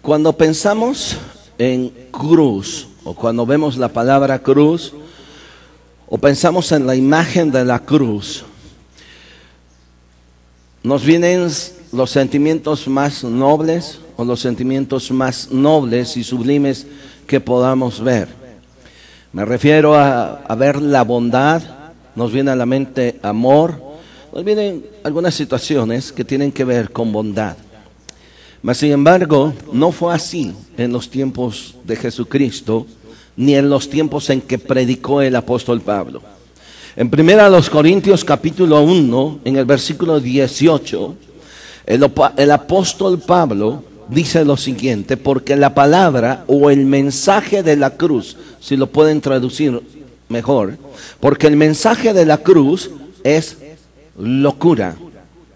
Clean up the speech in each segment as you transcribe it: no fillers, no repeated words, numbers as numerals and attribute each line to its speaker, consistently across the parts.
Speaker 1: Cuando pensamos en cruz, o cuando vemos la palabra cruz, o pensamos en la imagen de la cruz, nos vienen los sentimientos más nobles o los sentimientos más nobles y sublimes que podamos ver. Me refiero a ver la bondad, nos viene a la mente amor, nos vienen algunas situaciones que tienen que ver con bondad. Mas sin embargo, no fue así en los tiempos de Jesucristo, ni en los tiempos en que predicó el apóstol Pablo. En 1 Corintios capítulo 1, en el versículo 18, el apóstol Pablo dice lo siguiente: porque la palabra o el mensaje de la cruz, si lo pueden traducir mejor, porque el mensaje de la cruz es locura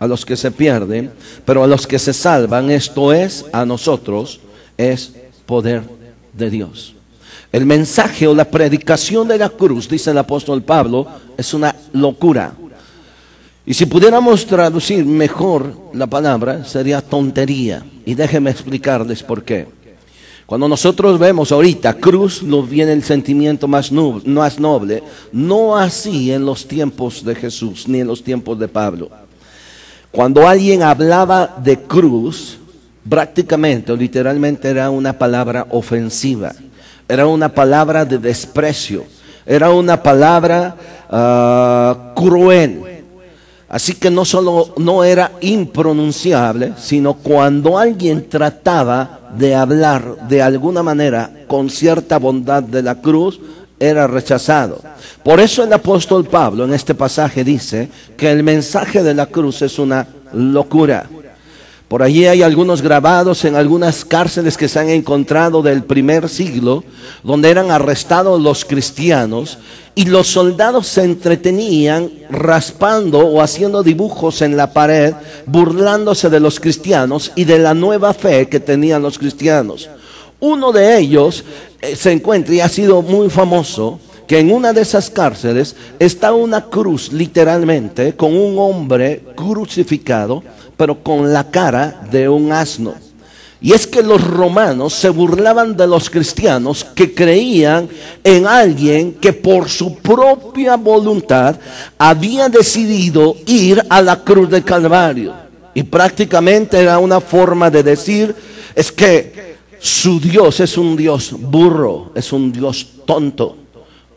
Speaker 1: a los que se pierden, pero a los que se salvan, esto es, a nosotros, es poder de Dios. El mensaje o la predicación de la cruz, dice el apóstol Pablo, es una locura. Y si pudiéramos traducir mejor la palabra, sería tontería. Y déjenme explicarles por qué. Cuando nosotros vemos ahorita cruz, nos viene el sentimiento más noble, no así en los tiempos de Jesús, ni en los tiempos de Pablo. Cuando alguien hablaba de cruz, prácticamente o literalmente era una palabra ofensiva, era una palabra de desprecio, era una palabra cruel. Así que no solo no era impronunciable, sino cuando alguien trataba de hablar de alguna manera con cierta bondad de la cruz, era rechazado. Por eso el apóstol Pablo en este pasaje dice que el mensaje de la cruz es una locura. Por allí hay algunos grabados en algunas cárceles que se han encontrado del primer siglo, donde eran arrestados los cristianos y los soldados se entretenían raspando o haciendo dibujos en la pared, burlándose de los cristianos y de la nueva fe que tenían los cristianos. Uno de ellos se encuentra y ha sido muy famoso, que en una de esas cárceles está una cruz literalmente con un hombre crucificado, pero con la cara de un asno. Y es que los romanos se burlaban de los cristianos que creían en alguien que por su propia voluntad había decidido ir a la cruz del Calvario. Y prácticamente era una forma de decir, es que su Dios es un Dios burro, es un Dios tonto.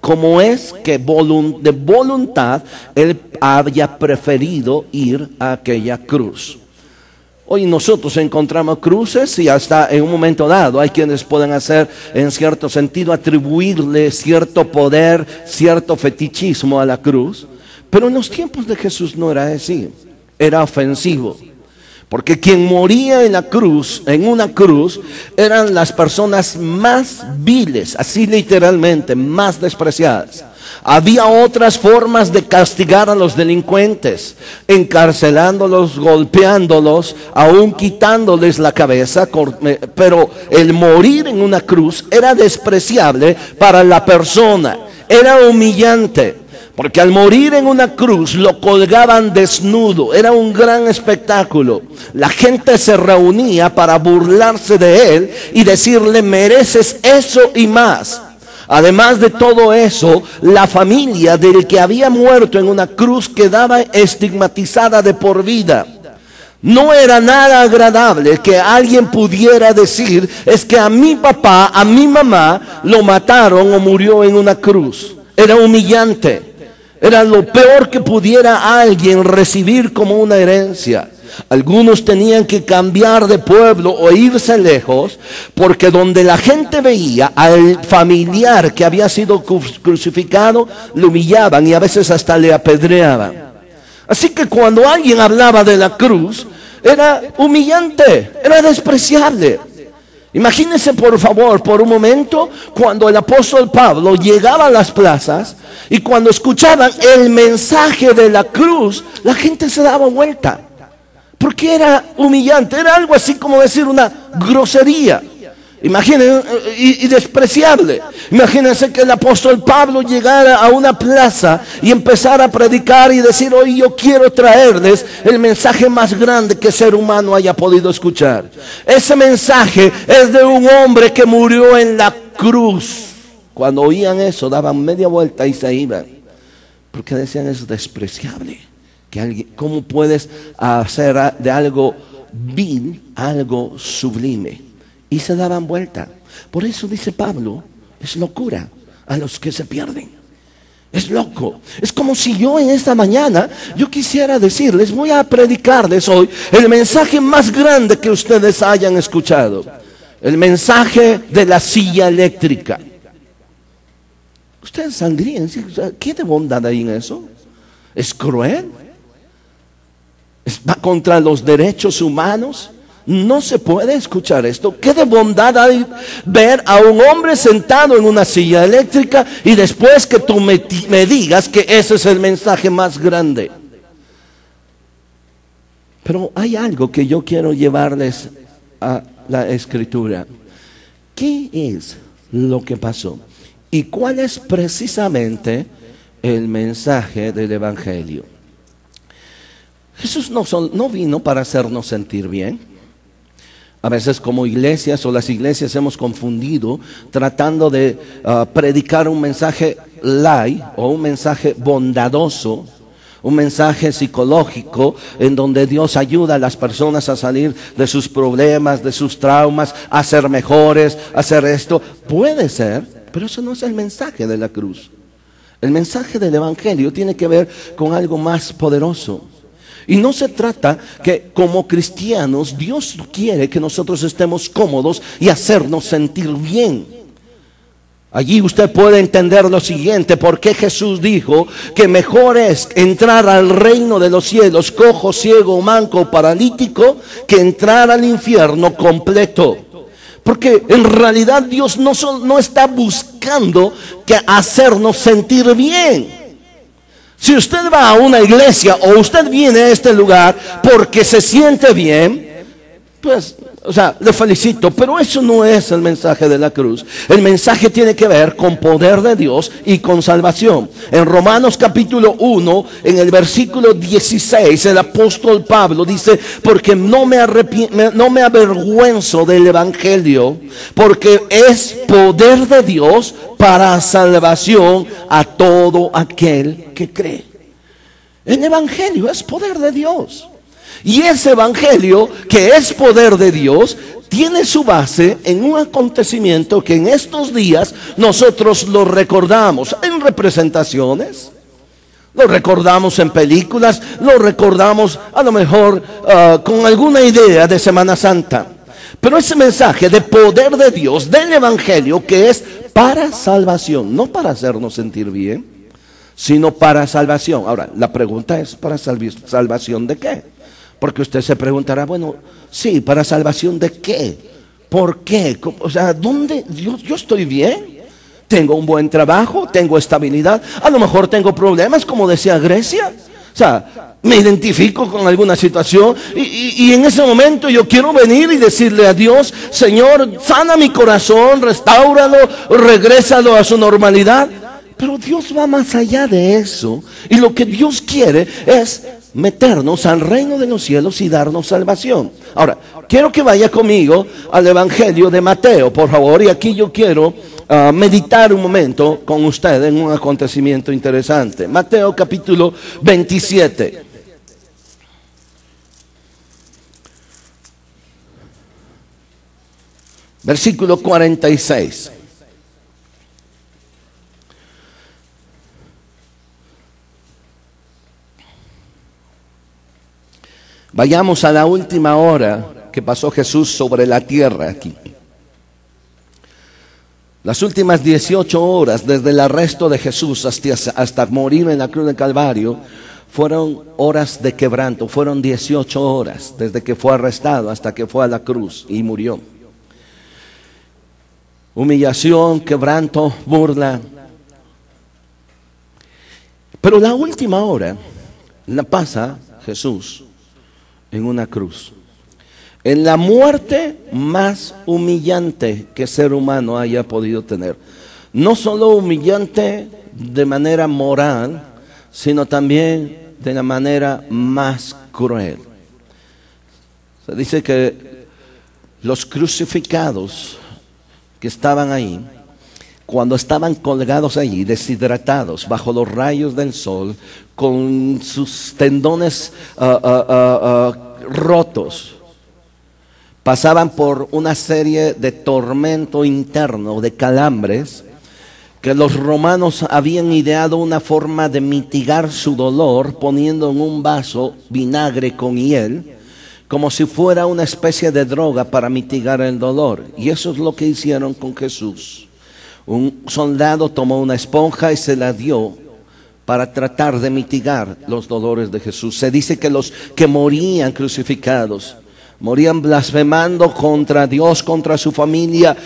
Speaker 1: Como es que de voluntad Él había preferido ir a aquella cruz. Hoy nosotros encontramos cruces y hasta en un momento dado hay quienes pueden hacer, en cierto sentido, atribuirle cierto poder, cierto fetichismo a la cruz. Pero en los tiempos de Jesús no era así, era ofensivo. Porque quien moría en la cruz, en una cruz, eran las personas más viles, así literalmente, más despreciadas. Había otras formas de castigar a los delincuentes, encarcelándolos, golpeándolos, aún quitándoles la cabeza, pero el morir en una cruz era despreciable para la persona, era humillante. Porque al morir en una cruz lo colgaban desnudo, era un gran espectáculo. La gente se reunía para burlarse de él y decirle, mereces eso y más. Además de todo eso, la familia del que había muerto en una cruz quedaba estigmatizada de por vida. No era nada agradable que alguien pudiera decir, es que a mi papá, a mi mamá, lo mataron o murió en una cruz. Era humillante. Era lo peor que pudiera alguien recibir como una herencia. Algunos tenían que cambiar de pueblo o irse lejos, porque donde la gente veía al familiar que había sido crucificado, lo humillaban y a veces hasta le apedreaban. Así que cuando alguien hablaba de la cruz, era humillante, era despreciable. Imagínense por favor por un momento cuando el apóstol Pablo llegaba a las plazas y cuando escuchaban el mensaje de la cruz, la gente se daba vuelta. Porque era humillante, era algo así como decir una grosería. Imaginen, y despreciable. Imagínense que el apóstol Pablo llegara a una plaza y empezara a predicar y decir: hoy yo quiero traerles el mensaje más grande que ser humano haya podido escuchar. Ese mensaje es de un hombre que murió en la cruz. Cuando oían eso, daban media vuelta y se iban, porque decían: es despreciable. ¿Cómo puedes hacer de algo vil algo sublime? Y se daban vuelta. Por eso dice Pablo: es locura a los que se pierden. Es loco. Es como si yo en esta mañana, yo quisiera decirles: voy a predicarles hoy el mensaje más grande que ustedes hayan escuchado. El mensaje de la silla eléctrica. Ustedes saldrían: ¿qué de bondad hay en eso? ¿Es cruel? ¿Va contra los derechos humanos? No se puede escuchar esto. ¿Qué de bondad hay ver a un hombre sentado en una silla eléctrica y después que tú me digas que ese es el mensaje más grande? Pero hay algo que yo quiero llevarles a la escritura. ¿Qué es lo que pasó? ¿Y cuál es precisamente el mensaje del evangelio? Jesús no vino para hacernos sentir bien. A veces como iglesias o las iglesias hemos confundido tratando de predicar un mensaje light o un mensaje bondadoso, un mensaje psicológico en donde Dios ayuda a las personas a salir de sus problemas, de sus traumas, a ser mejores, a hacer esto. Puede ser, pero eso no es el mensaje de la cruz. El mensaje del evangelio tiene que ver con algo más poderoso. Y no se trata que como cristianos Dios quiere que nosotros estemos cómodos y hacernos sentir bien. Allí usted puede entender lo siguiente: por qué Jesús dijo que mejor es entrar al reino de los cielos cojo, ciego, manco, paralítico, que entrar al infierno completo. Porque en realidad Dios no está buscando que hacernos sentir bien. Si usted va a una iglesia o usted viene a este lugar porque se siente bien, pues, le felicito, pero eso no es el mensaje de la cruz. El mensaje tiene que ver con poder de Dios y con salvación. En Romanos capítulo 1, en el versículo 16, el apóstol Pablo dice: porque no me avergüenzo del evangelio, porque es poder de Dios para salvación a todo aquel que cree. El evangelio es poder de Dios. Y ese evangelio, que es poder de Dios, tiene su base en un acontecimiento que en estos días nosotros lo recordamos en representaciones, lo recordamos en películas, lo recordamos a lo mejor con alguna idea de Semana Santa. Pero ese mensaje de poder de Dios, del evangelio, que es para salvación, no para hacernos sentir bien, sino para salvación. Ahora, la pregunta es: ¿para salvación de qué? Porque usted se preguntará: bueno, sí, ¿para salvación de qué? ¿Por qué? ¿Dónde? Yo estoy bien. Tengo un buen trabajo, tengo estabilidad. A lo mejor tengo problemas, como decía Grecia. Me identifico con alguna situación y en ese momento yo quiero venir y decirle a Dios: Señor, sana mi corazón, restáuralo, regrésalo a su normalidad. Pero Dios va más allá de eso. Y lo que Dios quiere es meternos al reino de los cielos y darnos salvación. Ahora, quiero que vaya conmigo al evangelio de Mateo, por favor. Y aquí yo quiero meditar un momento con usted en un acontecimiento interesante. Mateo capítulo 27. Versículo 46. Vayamos a la última hora que pasó Jesús sobre la tierra aquí. Las últimas 18 horas desde el arresto de Jesús hasta morir en la cruz del Calvario fueron horas de quebranto. Fueron 18 horas desde que fue arrestado hasta que fue a la cruz y murió. Humillación, quebranto, burla. Pero la última hora la pasa Jesús en una cruz. en la muerte más humillante que ser humano haya podido tener. No solo humillante de manera moral, sino también de la manera más cruel. Se dice que los crucificados que estaban ahí, cuando estaban colgados allí, deshidratados, bajo los rayos del sol, con sus tendones rotos, pasaban por una serie de tormento interno, de calambres, que los romanos habían ideado una forma de mitigar su dolor poniendo en un vaso vinagre con hiel, como si fuera una especie de droga para mitigar el dolor. Y eso es lo que hicieron con Jesús. Un soldado tomó una esponja y se la dio para tratar de mitigar los dolores de Jesús. Se dice que los que morían crucificados morían blasfemando contra Dios, contra su familia,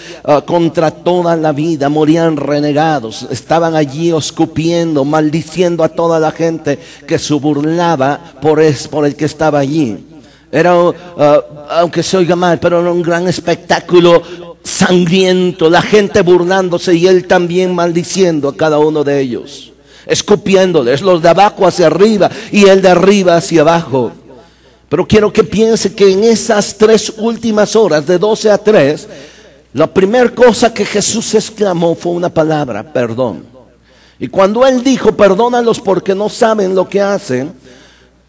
Speaker 1: contra toda la vida. Morían renegados, estaban allí escupiendo, maldiciendo a toda la gente que se burlaba por el que estaba allí. Era, aunque se oiga mal, pero era un gran espectáculo sangriento, la gente burlándose y él también maldiciendo a cada uno de ellos, escupiéndoles, los de abajo hacia arriba y el de arriba hacia abajo. Pero quiero que piense que en esas 3 últimas horas, de 12 a 3, la primera cosa que Jesús exclamó fue una palabra: perdón. Y cuando Él dijo, perdónalos porque no saben lo que hacen,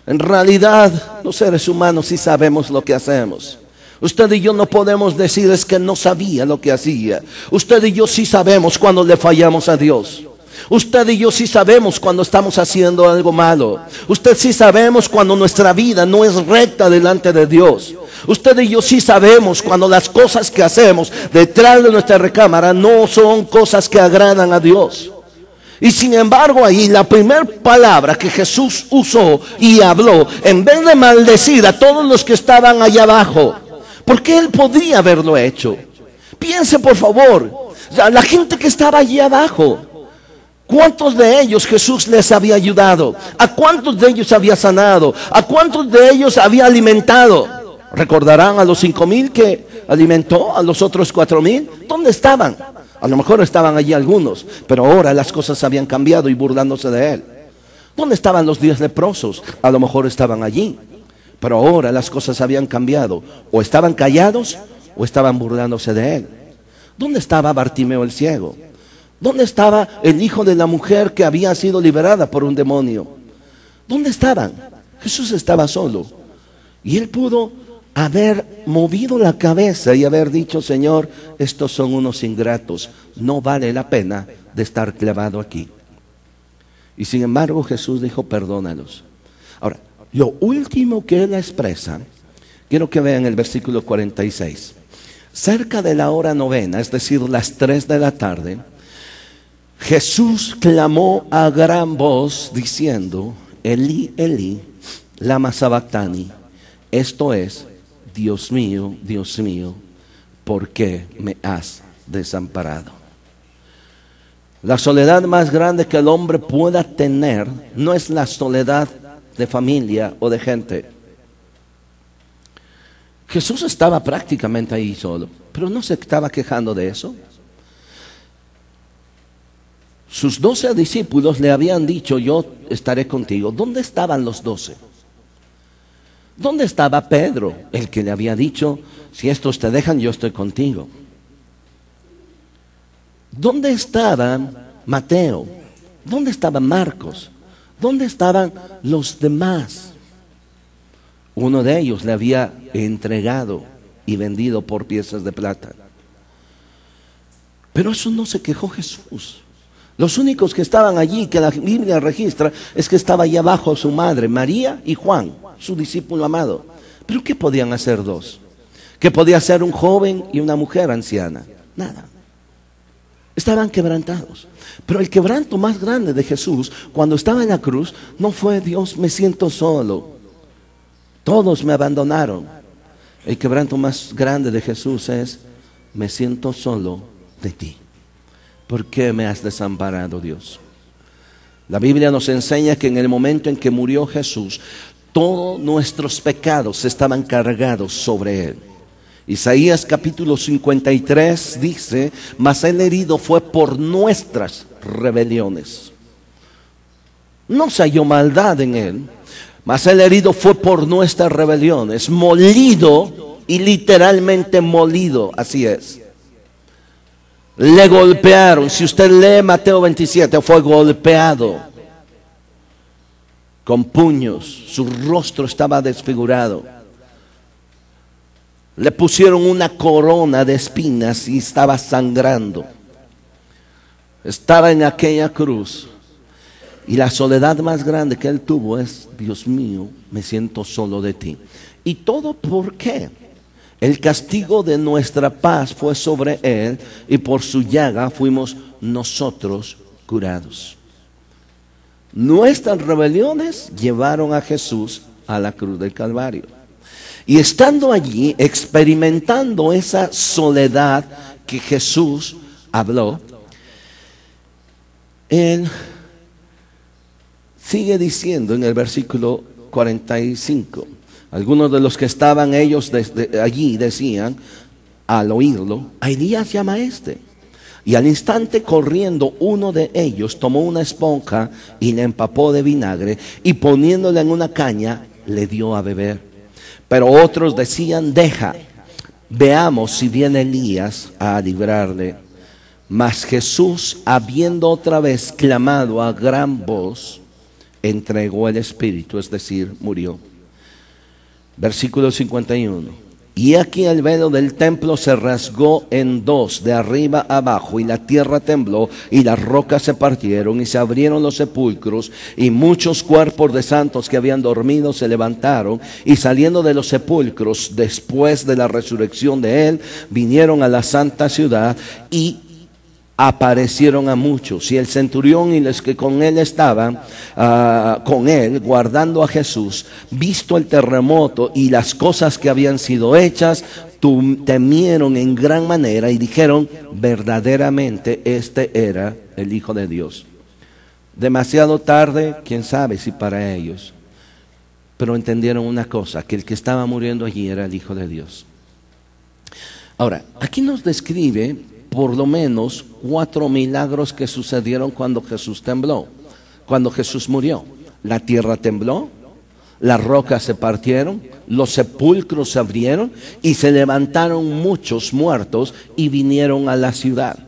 Speaker 1: en realidad los seres humanos sí sabemos lo que hacemos. Usted y yo no podemos decir es que no sabía lo que hacía. Usted y yo sí sabemos cuando le fallamos a Dios. Usted y yo sí sabemos cuando estamos haciendo algo malo. Usted sí sabemos cuando nuestra vida no es recta delante de Dios. Usted y yo sí sabemos cuando las cosas que hacemos detrás de nuestra recámara no son cosas que agradan a Dios. Y sin embargo ahí la primera palabra que Jesús usó y habló, en vez de maldecir a todos los que estaban allá abajo, porque Él podría haberlo hecho. Piense por favor, la gente que estaba allí abajo, ¿cuántos de ellos Jesús les había ayudado? ¿A cuántos de ellos había sanado? ¿A cuántos de ellos había alimentado? ¿Recordarán a los 5,000 que alimentó? ¿A los otros 4,000? ¿Dónde estaban? A lo mejor estaban allí algunos, pero ahora las cosas habían cambiado y burlándose de Él. ¿Dónde estaban los 10 leprosos? A lo mejor estaban allí, pero ahora las cosas habían cambiado. O estaban callados o estaban burlándose de Él. ¿Dónde estaba Bartimeo el ciego? ¿Dónde estaba el hijo de la mujer que había sido liberada por un demonio? ¿Dónde estaban? Jesús estaba solo. Y Él pudo haber movido la cabeza y haber dicho: Señor, estos son unos ingratos, no vale la pena de estar clavado aquí. Y sin embargo Jesús dijo: perdónalos. Ahora, lo último que Él expresa, quiero que vean el versículo 46. Cerca de la hora novena, es decir, las 3 de la tarde, Jesús clamó a gran voz diciendo: Elí, Elí, lama sabactani. Esto es: Dios mío, ¿por qué me has desamparado? La soledad más grande que el hombre pueda tener no es la soledad de familia o de gente. Jesús estaba prácticamente ahí solo, pero no se estaba quejando de eso. Sus 12 discípulos le habían dicho: yo estaré contigo. ¿Dónde estaban los 12? ¿Dónde estaba Pedro, el que le había dicho: si estos te dejan, yo estoy contigo? ¿Dónde estaba Mateo? ¿Dónde estaba Marcos? ¿Dónde estaban los demás? Uno de ellos le había entregado y vendido por piezas de plata. Pero eso no se quejó Jesús. Los únicos que estaban allí, que la Biblia registra, es que estaba allá abajo su madre, María, y Juan, su discípulo amado. ¿Pero qué podían hacer 2? ¿Qué podía hacer un joven y una mujer anciana? Nada. Estaban quebrantados. Pero el quebranto más grande de Jesús, cuando estaba en la cruz, no fue: Dios, me siento solo, todos me abandonaron. El quebranto más grande de Jesús es: me siento solo de ti. ¿Por qué me has desamparado, Dios? La Biblia nos enseña que en el momento en que murió Jesús, Todos nuestros pecados estaban cargados sobre él. Isaías capítulo 53 dice: mas el herido fue por nuestras rebeliones. No se halló maldad en él, mas el herido fue por nuestras rebeliones, molido, y literalmente molido, así es. Le golpearon. Si usted lee Mateo 27, fue golpeado con puños, su rostro estaba desfigurado. Le pusieron una corona de espinas y estaba sangrando. Estaba en aquella cruz. Y la soledad más grande que él tuvo es: Dios mío, me siento solo de ti. ¿Y todo por qué? El castigo de nuestra paz fue sobre él, y por su llaga fuimos nosotros curados. Nuestras rebeliones llevaron a Jesús a la cruz del Calvario. Y estando allí, experimentando esa soledad que Jesús habló, él sigue diciendo en el versículo 45. Algunos de los que estaban ellos desde allí decían, al oírlo: a Elías llama a este. Y al instante, corriendo, uno de ellos tomó una esponja y la empapó de vinagre, y poniéndola en una caña le dio a beber. Pero otros decían: deja, veamos si viene Elías a librarle. Mas Jesús, habiendo otra vez clamado a gran voz, entregó el espíritu, es decir, murió. Versículo 51. Y aquí el velo del templo se rasgó en dos, de arriba abajo, y la tierra tembló, y las rocas se partieron, y se abrieron los sepulcros, y muchos cuerpos de santos que habían dormido se levantaron, y saliendo de los sepulcros, después de la resurrección de él, vinieron a la santa ciudad, y aparecieron a muchos. Y el centurión y los que con él estaban, con él, guardando a Jesús, visto el terremoto y las cosas que habían sido hechas, temieron en gran manera y dijeron: verdaderamente este era el Hijo de Dios. Demasiado tarde, quién sabe si para ellos, pero entendieron una cosa: que el que estaba muriendo allí era el Hijo de Dios. Ahora, aquí nos describe por lo menos 4 milagros que sucedieron cuando Jesús tembló, cuando Jesús murió. La tierra tembló, las rocas se partieron, los sepulcros se abrieron y se levantaron muchos muertos y vinieron a la ciudad.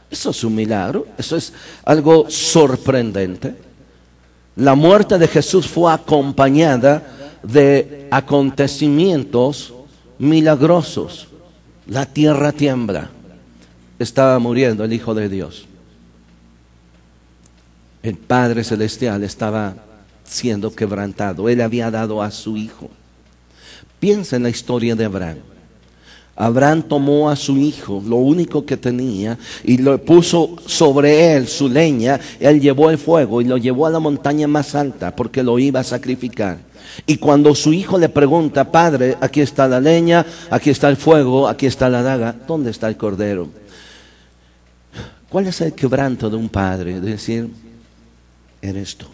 Speaker 1: Eso es un milagro, eso es algo sorprendente. La muerte de Jesús fue acompañada de acontecimientos milagrosos. La tierra tiembla. Estaba muriendo el Hijo de Dios. El Padre Celestial estaba siendo quebrantado. Él había dado a su Hijo. Piensa en la historia de Abraham. Abraham tomó a su hijo, lo único que tenía, y lo puso sobre él su leña. Él llevó el fuego y lo llevó a la montaña más alta porque lo iba a sacrificar. Y cuando su hijo le pregunta: padre, aquí está la leña, aquí está el fuego, aquí está la daga, ¿dónde está el cordero? ¿Cuál es el quebranto de un padre? De decir: eres tú.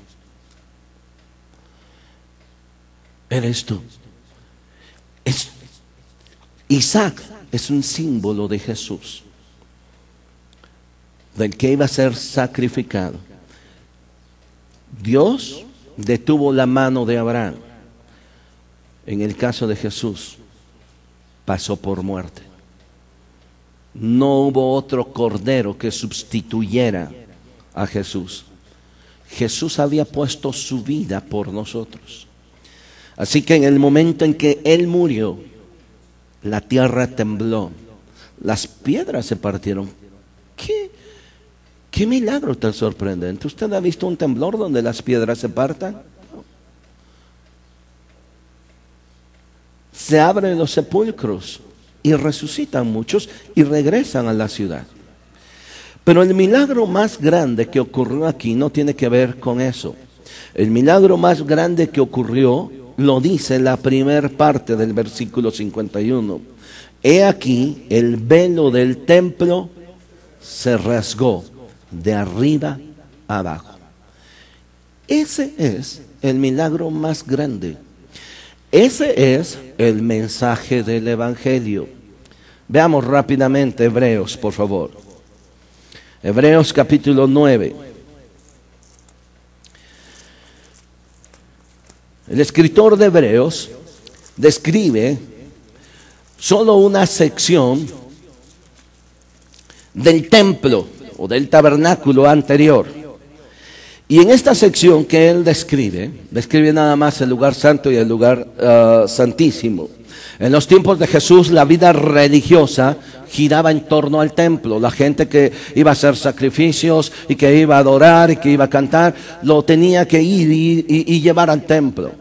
Speaker 1: Eres tú. Isaac es un símbolo de Jesús, del que iba a ser sacrificado. Dios detuvo la mano de Abraham. En el caso de Jesús, pasó por muerte. No hubo otro cordero que sustituyera a Jesús. Jesús había puesto su vida por nosotros. Así que en el momento en que Él murió, la tierra tembló, las piedras se partieron. ¿Qué milagro tan sorprendente? ¿Usted ha visto un temblor donde las piedras se partan? No. Se abren los sepulcros y resucitan muchos y regresan a la ciudad. Pero el milagro más grande que ocurrió aquí no tiene que ver con eso. El milagro más grande que ocurrió lo dice la primera parte del versículo 51. He aquí el velo del templo se rasgó de arriba a abajo. Ese es el milagro más grande Ese es el mensaje del Evangelio. Veamos rápidamente Hebreos, por favor. Hebreos capítulo 9. El escritor de Hebreos describe solo una sección del templo o del tabernáculo anterior. Y en esta sección que él describe nada más el lugar santo y el lugar santísimo. En los tiempos de Jesús la vida religiosa giraba en torno al templo. La gente que iba a hacer sacrificios y que iba a adorar y que iba a cantar, lo tenía que ir y llevar al templo.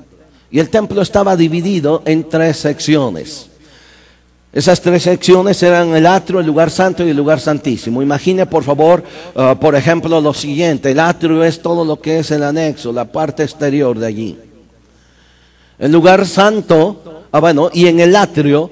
Speaker 1: Y el templo estaba dividido en 3 secciones. Esas 3 secciones eran el atrio, el lugar santo y el lugar santísimo. Imagine por favor, por ejemplo, lo siguiente. El atrio es todo lo que es el anexo, la parte exterior de allí. El lugar santo, y en el atrio,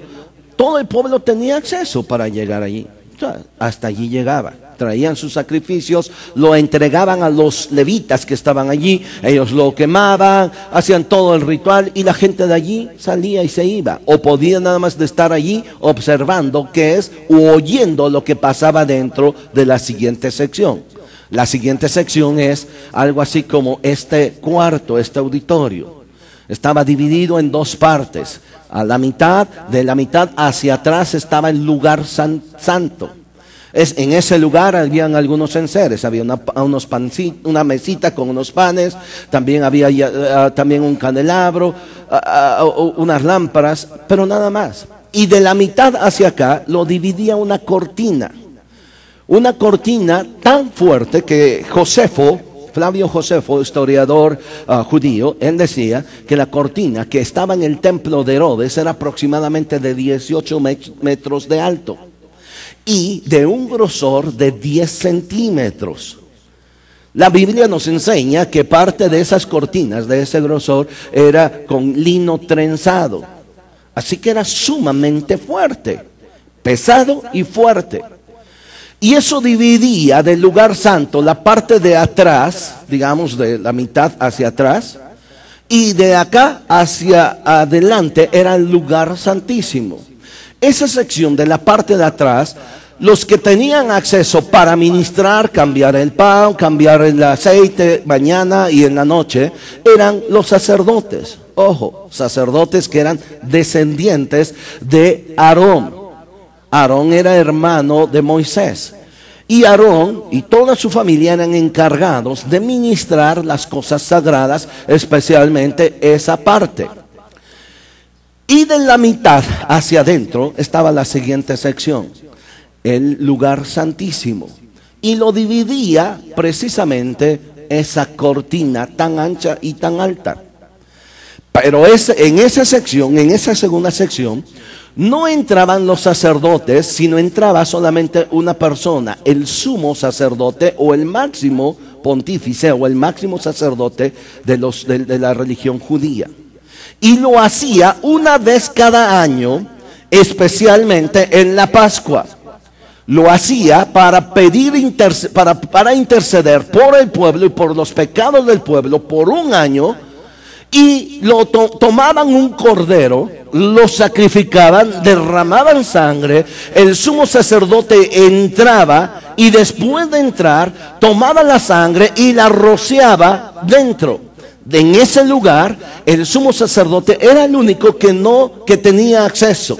Speaker 1: todo el pueblo tenía acceso para llegar allí. O sea, hasta allí llegaba. Traían sus sacrificios, lo entregaban a los levitas que estaban allí, ellos lo quemaban, hacían todo el ritual y la gente de allí salía y se iba. O podía nada más de estar allí observando qué es o oyendo lo que pasaba dentro de la siguiente sección. La siguiente sección es algo así como este cuarto, este auditorio. Estaba dividido en 2 partes. De la mitad hacia atrás estaba el lugar santo. En ese lugar habían algunos enseres, había una mesita con unos panes, también había también un candelabro, unas lámparas, pero nada más. Y de la mitad hacia acá lo dividía una cortina tan fuerte que Flavio Josefo, historiador judío, él decía que la cortina que estaba en el templo de Herodes era aproximadamente de 18 metros de alto y de un grosor de 10 centímetros. La Biblia nos enseña que parte de esas cortinas, de ese grosor, era con lino trenzado. Así que era sumamente fuerte, pesado y fuerte. Y eso dividía del lugar santo la parte de atrás, digamos de la mitad hacia atrás, y de acá hacia adelante era el lugar santísimo. Esa sección de la parte de atrás, los que tenían acceso para ministrar, cambiar el pan, cambiar el aceite mañana y en la noche, eran los sacerdotes. Ojo, sacerdotes que eran descendientes de Aarón. Aarón era hermano de Moisés. Y Aarón y toda su familia eran encargados de ministrar las cosas sagradas, especialmente esa parte. Y de la mitad hacia adentro estaba la siguiente sección, el lugar santísimo. Y lo dividía precisamente esa cortina tan ancha y tan alta. Pero en esa sección, en esa segunda sección, no entraban los sacerdotes, sino entraba solamente una persona, el sumo sacerdote o el máximo pontífice o el máximo sacerdote de la religión judía. Y lo hacía una vez cada año, especialmente en la Pascua. Lo hacía para para interceder por el pueblo y por los pecados del pueblo por un año. Y tomaban un cordero, lo sacrificaban, derramaban sangre, el sumo sacerdote entraba y después de entrar tomaba la sangre y la rociaba dentro. En ese lugar el sumo sacerdote era el único que tenía acceso.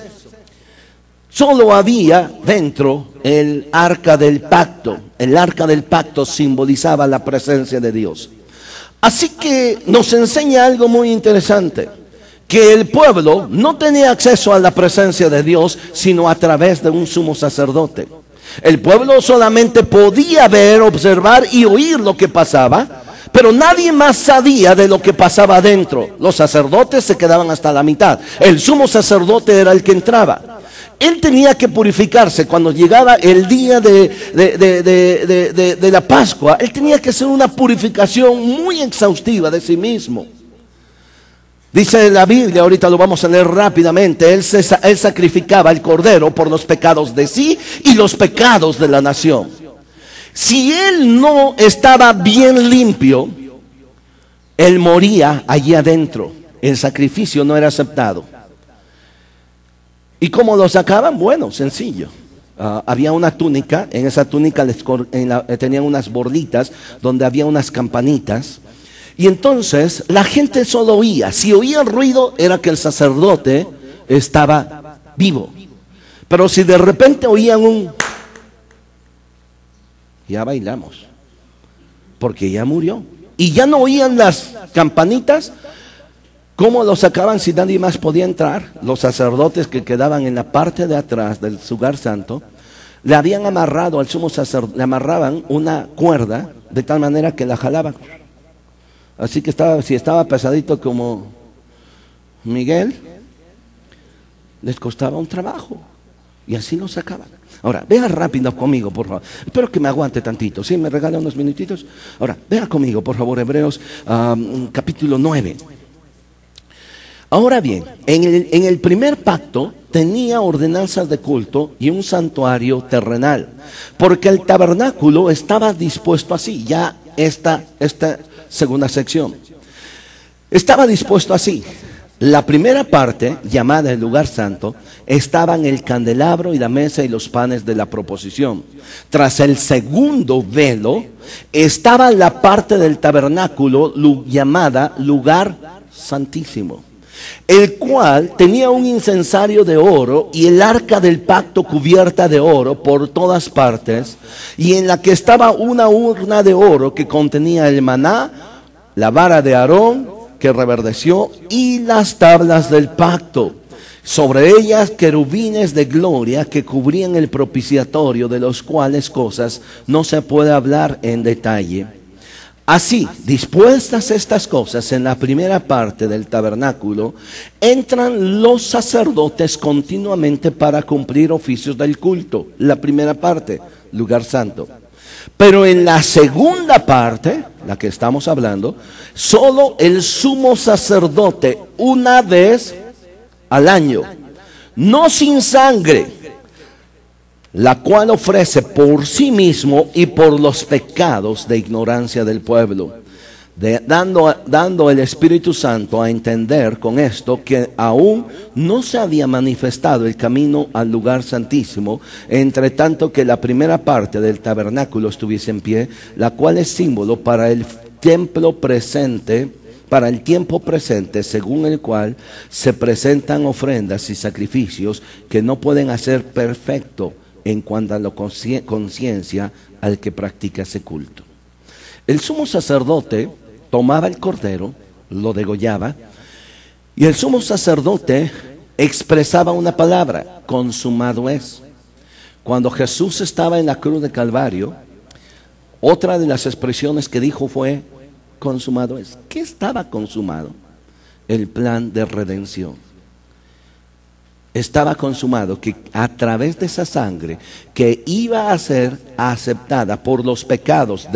Speaker 1: Solo había dentro el arca del pacto. El arca del pacto simbolizaba la presencia de Dios. Así que nos enseña algo muy interesante, que el pueblo no tenía acceso a la presencia de Dios, sino a través de un sumo sacerdote. El pueblo solamente podía ver, observar y oír lo que pasaba, pero nadie más sabía de lo que pasaba adentro. Los sacerdotes se quedaban hasta la mitad. El sumo sacerdote era el que entraba. Él tenía que purificarse cuando llegaba el día de la Pascua. Él tenía que hacer una purificación muy exhaustiva de sí mismo. Dice la Biblia, ahorita lo vamos a leer rápidamente, él sacrificaba el cordero por los pecados de sí y los pecados de la nación. Si él no estaba bien limpio, él moría allí adentro. el sacrificio no era aceptado. ¿Y cómo lo sacaban? Bueno, sencillo. Había una túnica, en esa túnica tenían unas borditas donde había unas campanitas. Y entonces la gente solo oía. Si oía el ruido era que el sacerdote estaba vivo. Pero si de repente oían ya bailamos, porque ya murió. Y ya no oían las campanitas. ¿Cómo lo sacaban si nadie más podía entrar? Los sacerdotes que quedaban en la parte de atrás del lugar santo le habían amarrado al sumo sacerdote, le amarraban una cuerda de tal manera que la jalaban. Así que si estaba pesadito como Miguel, les costaba un trabajo. Y así lo sacaban. Ahora, vea rápido conmigo, por favor. Espero que me aguante tantito. ¿Sí? ¿Me regala unos minutitos? Ahora, vea conmigo, por favor, Hebreos capítulo 9. Ahora bien, en el primer pacto tenía ordenanzas de culto y un santuario terrenal, porque el tabernáculo estaba dispuesto así, ya esta segunda sección. Estaba dispuesto así. La primera parte, llamada el lugar santo, estaban el candelabro y la mesa y los panes de la proposición. Tras el segundo velo, estaba la parte del tabernáculo llamada lugar santísimo, el cual tenía un incensario de oro y el arca del pacto cubierta de oro por todas partes, y en la que estaba una urna de oro que contenía el maná, la vara de Aarón que reverdeció y las tablas del pacto. Sobre ellas querubines de gloria que cubrían el propiciatorio, de los cuales cosas no se puede hablar en detalle. Así, dispuestas estas cosas en la primera parte del tabernáculo, entran los sacerdotes continuamente para cumplir oficios del culto. La primera parte, lugar santo. Pero en la segunda parte, la que estamos hablando, solo el sumo sacerdote una vez al año, no sin sangre, la cual ofrece por sí mismo y por los pecados de ignorancia del pueblo, dando el Espíritu Santo a entender con esto que aún no se había manifestado el camino al lugar santísimo, entre tanto que la primera parte del tabernáculo estuviese en pie, la cual es símbolo para el templo presente, para el tiempo presente, según el cual se presentan ofrendas y sacrificios que no pueden hacer perfecto en cuanto a la conciencia al que practica ese culto. El sumo sacerdote tomaba el cordero, lo degollaba, y el sumo sacerdote expresaba una palabra: consumado es. Cuando Jesús estaba en la cruz de Calvario, otra de las expresiones que dijo fue: consumado es. ¿Qué estaba consumado? El plan de redención. Estaba consumado, que a través de esa sangre que iba a ser aceptada por los pecados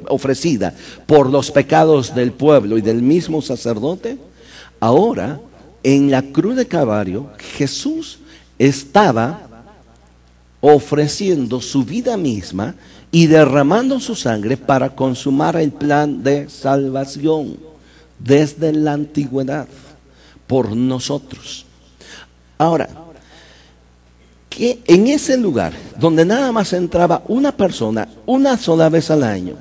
Speaker 1: ofrecida por los pecados del pueblo y del mismo sacerdote, ahora en la cruz de Calvario Jesús estaba ofreciendo su vida misma y derramando su sangre para consumar el plan de salvación desde la antigüedad por nosotros. Ahora, que en ese lugar donde nada más entraba una persona una sola vez al año,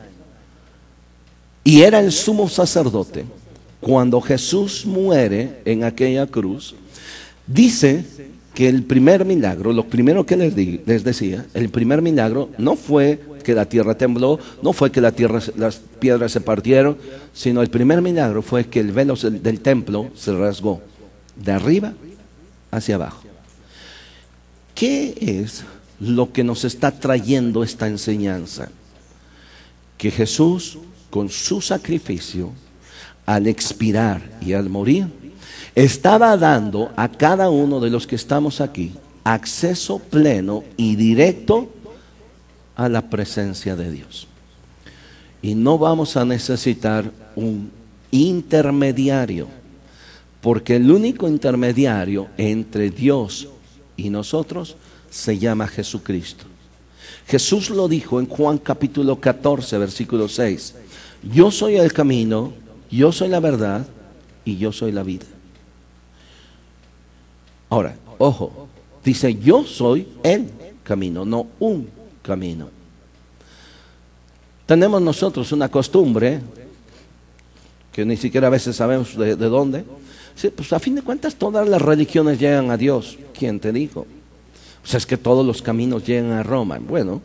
Speaker 1: y era el sumo sacerdote, cuando Jesús muere en aquella cruz, dice que el primer milagro, lo primero que les decía, el primer milagro no fue que la tierra tembló, no fue que las piedras se partieron, sino el primer milagro fue que el velo del templo se rasgó de arriba hacia abajo. ¿Qué es lo que nos está trayendo esta enseñanza? Que Jesús, con su sacrificio, al expirar y al morir, estaba dando a cada uno de los que estamos aquí acceso pleno y directo a la presencia de Dios. Y no vamos a necesitar un intermediario, porque el único intermediario entre Dios y nosotros se llama Jesucristo. Jesús lo dijo en Juan capítulo 14, versículo 6. Yo soy el camino, yo soy la verdad y yo soy la vida. Ahora, ojo, dice yo soy el camino, no un camino. Tenemos nosotros una costumbre, que ni siquiera a veces sabemos de dónde. Sí, pues a fin de cuentas todas las religiones llegan a Dios. ¿Quién te dijo? O sea, es que todos los caminos llegan a Roma. Bueno,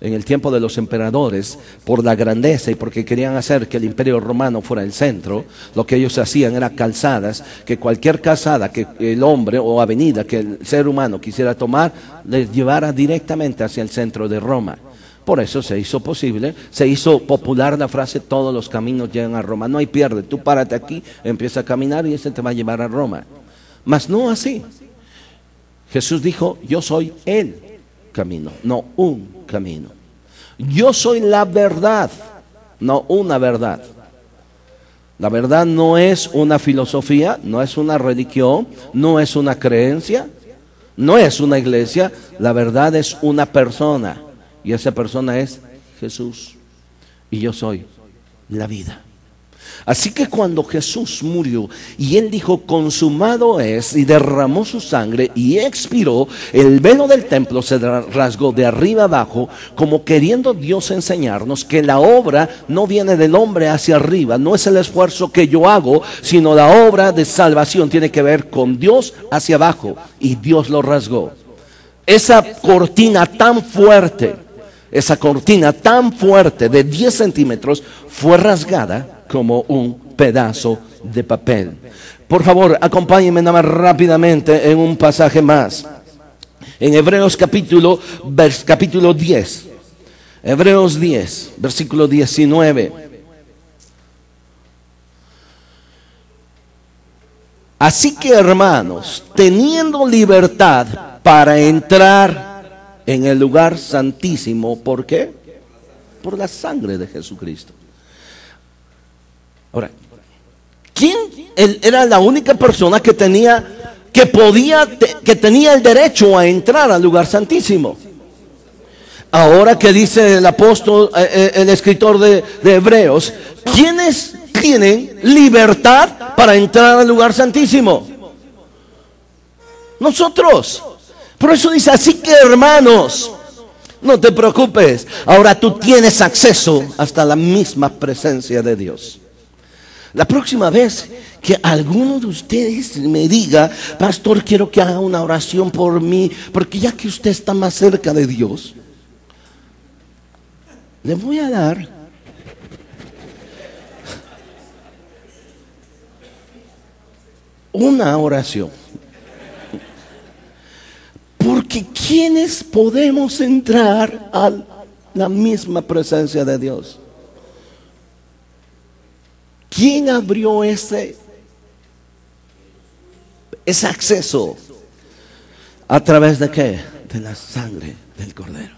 Speaker 1: en el tiempo de los emperadores, por la grandeza y porque querían hacer que el imperio romano fuera el centro, lo que ellos hacían era calzadas, que cualquier calzada que el hombre o avenida que el ser humano quisiera tomar, les llevara directamente hacia el centro de Roma. Por eso se hizo posible, se hizo popular la frase, todos los caminos llegan a Roma. No hay pierde, tú párate aquí, empieza a caminar y ese te va a llevar a Roma. Mas no así. Jesús dijo, yo soy el camino, no un camino. Yo soy la verdad, no una verdad. La verdad no es una filosofía, no es una religión, no es una creencia, no es una iglesia. La verdad es una persona. Y esa persona es Jesús. Y yo soy la vida. Así que cuando Jesús murió y Él dijo consumado es y derramó su sangre y expiró, el velo del templo se rasgó de arriba abajo, como queriendo Dios enseñarnos que la obra no viene del hombre hacia arriba, no es el esfuerzo que yo hago, sino la obra de salvación tiene que ver con Dios hacia abajo, y Dios lo rasgó. Esa cortina tan fuerte de 10 centímetros fue rasgada como un pedazo de papel. Por favor, acompáñenme nada más rápidamente en un pasaje más. En Hebreos capítulo 10. Hebreos 10, versículo 19. Así que, hermanos, teniendo libertad para entrar en el lugar santísimo, ¿por qué? Por la sangre de Jesucristo. Ahora, ¿quién era la única persona que tenía el derecho a entrar al lugar santísimo? Ahora que dice el apóstol, el escritor de Hebreos, ¿quiénes tienen libertad para entrar al lugar santísimo? Nosotros. Por eso dice, así que hermanos, no te preocupes, ahora tú tienes acceso hasta la misma presencia de Dios. La próxima vez que alguno de ustedes me diga, pastor, quiero que haga una oración por mí, porque ya que usted está más cerca de Dios, le voy a dar una oración. Porque ¿quiénes podemos entrar a la misma presencia de Dios? ¿Quién abrió ese acceso? ¿A través de qué? De la sangre del Cordero.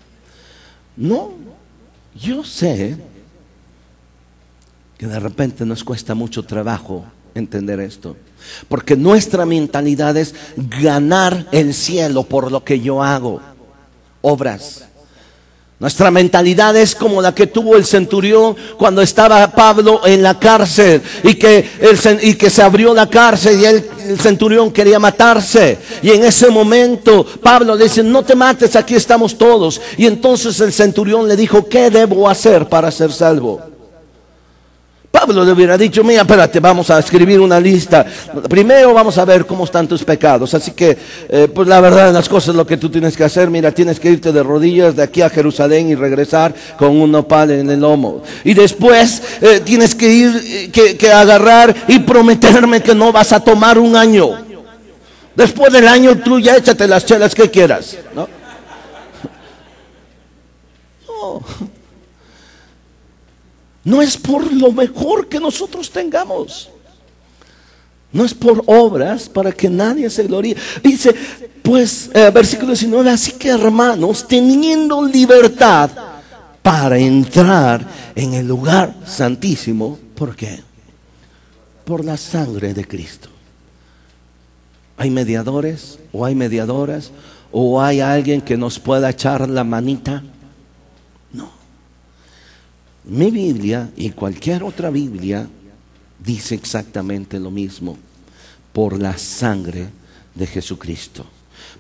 Speaker 1: No, yo sé que de repente nos cuesta mucho trabajo entender esto, porque nuestra mentalidad es ganar el cielo por lo que yo hago, obras. Nuestra mentalidad es como la que tuvo el centurión cuando estaba Pablo en la cárcel y que se abrió la cárcel y el centurión quería matarse. Y en ese momento Pablo le dice, no te mates, aquí estamos todos. Y entonces el centurión le dijo, ¿qué debo hacer para ser salvo? Pablo le hubiera dicho, mira, espérate, vamos a escribir una lista. Primero vamos a ver cómo están tus pecados. Así que, pues la verdad de las cosas, lo que tú tienes que hacer, mira, tienes que irte de rodillas de aquí a Jerusalén y regresar con un nopal en el lomo. Y después tienes que ir, que agarrar y prometerme que no vas a tomar un año. Después del año tú ya échate las chelas que quieras, ¿no? No. No es por lo mejor que nosotros tengamos. No es por obras para que nadie se gloríe. Dice, pues, versículo 19, así que hermanos, teniendo libertad para entrar en el lugar santísimo, ¿por qué? Por la sangre de Cristo. ¿Hay mediadores o hay mediadoras o hay alguien que nos pueda echar la manita? No. Mi Biblia y cualquier otra Biblia dice exactamente lo mismo: por la sangre de Jesucristo.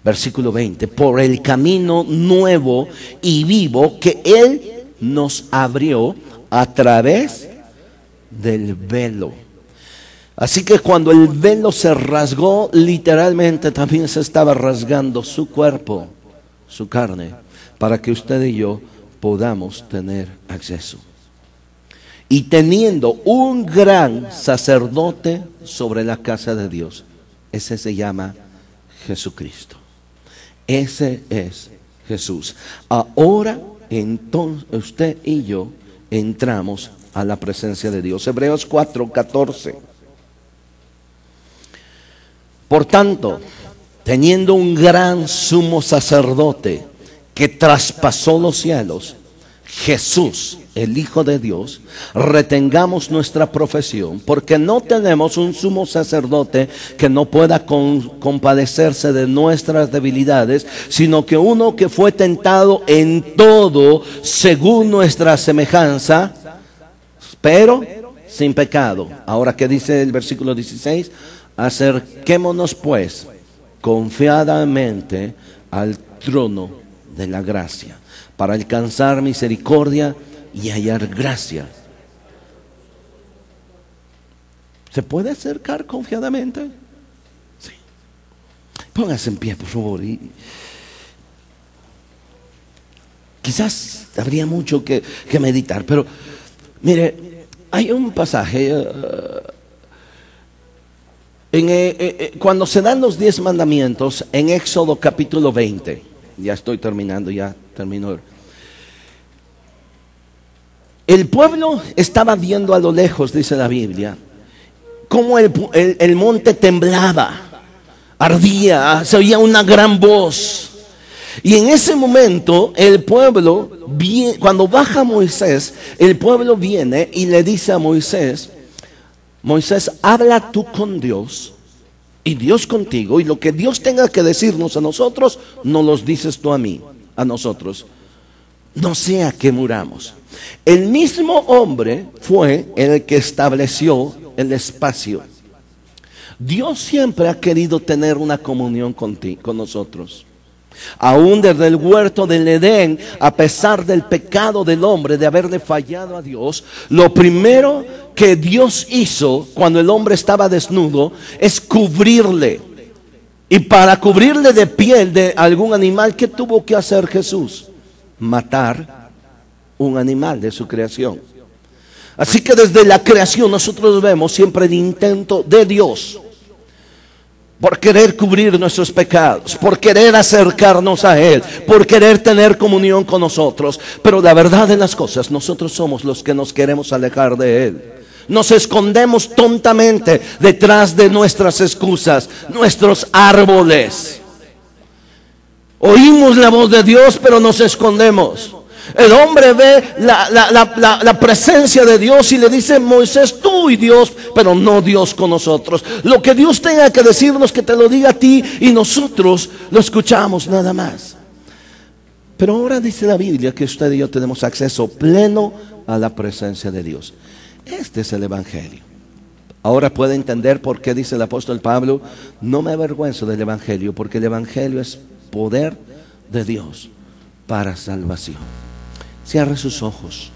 Speaker 1: Versículo 20: por el camino nuevo y vivo que Él nos abrió a través del velo. Así que cuando el velo se rasgó, literalmente también se estaba rasgando su cuerpo, su carne, para que usted y yo podamos tener acceso. Y teniendo un gran sacerdote sobre la casa de Dios, ese se llama Jesucristo. Ese es Jesús. Ahora entonces usted y yo entramos a la presencia de Dios. Hebreos 4:14. Por tanto, teniendo un gran sumo sacerdote que traspasó los cielos, Jesús, el Hijo de Dios, retengamos nuestra profesión, porque no tenemos un sumo sacerdote que no pueda compadecerse de nuestras debilidades, sino que uno que fue tentado en todo según nuestra semejanza, pero sin pecado. Ahora, ¿qué dice el versículo 16? Acerquémonos pues confiadamente al trono de la gracia, para alcanzar misericordia y hallar gracia. ¿Se puede acercar confiadamente? Sí. Póngase en pie, por favor. Quizás habría mucho que meditar, pero mire, hay un pasaje cuando se dan los 10 mandamientos en Éxodo capítulo 20. Ya estoy terminando, ya termino. El pueblo estaba viendo a lo lejos, dice la Biblia, cómo el monte temblaba, ardía, se oía una gran voz. Y en ese momento el pueblo, cuando baja Moisés, el pueblo viene y le dice a Moisés: Moisés, habla tú con Dios y Dios contigo, y lo que Dios tenga que decirnos a nosotros, nos los dices tú a nosotros, no sea que muramos. El mismo hombre fue el que estableció el espacio. Dios siempre ha querido tener una comunión con nosotros. Aún desde el huerto del Edén, a pesar del pecado del hombre, de haberle fallado a Dios, lo primero que Dios hizo cuando el hombre estaba desnudo es cubrirle. Y para cubrirle de piel de algún animal, ¿qué tuvo que hacer Jesús? Matar un animal de su creación. Así que desde la creación nosotros vemos siempre el intento de Dios por querer cubrir nuestros pecados, por querer acercarnos a Él, por querer tener comunión con nosotros. Pero la verdad de las cosas, nosotros somos los que nos queremos alejar de Él. Nos escondemos tontamente detrás de nuestras excusas, nuestros árboles. Oímos la voz de Dios, pero nos escondemos. El hombre ve la presencia de Dios y le dice: Moisés, tú y Dios, pero no Dios con nosotros. Lo que Dios tenga que decirnos, que te lo diga a ti, y nosotros lo escuchamos nada más. Pero ahora dice la Biblia que usted y yo tenemos acceso pleno a la presencia de Dios. Este es el Evangelio. Ahora puede entender por qué dice el apóstol Pablo: no me avergüenzo del Evangelio, porque el Evangelio es poder de Dios para salvación. Cierre sus ojos.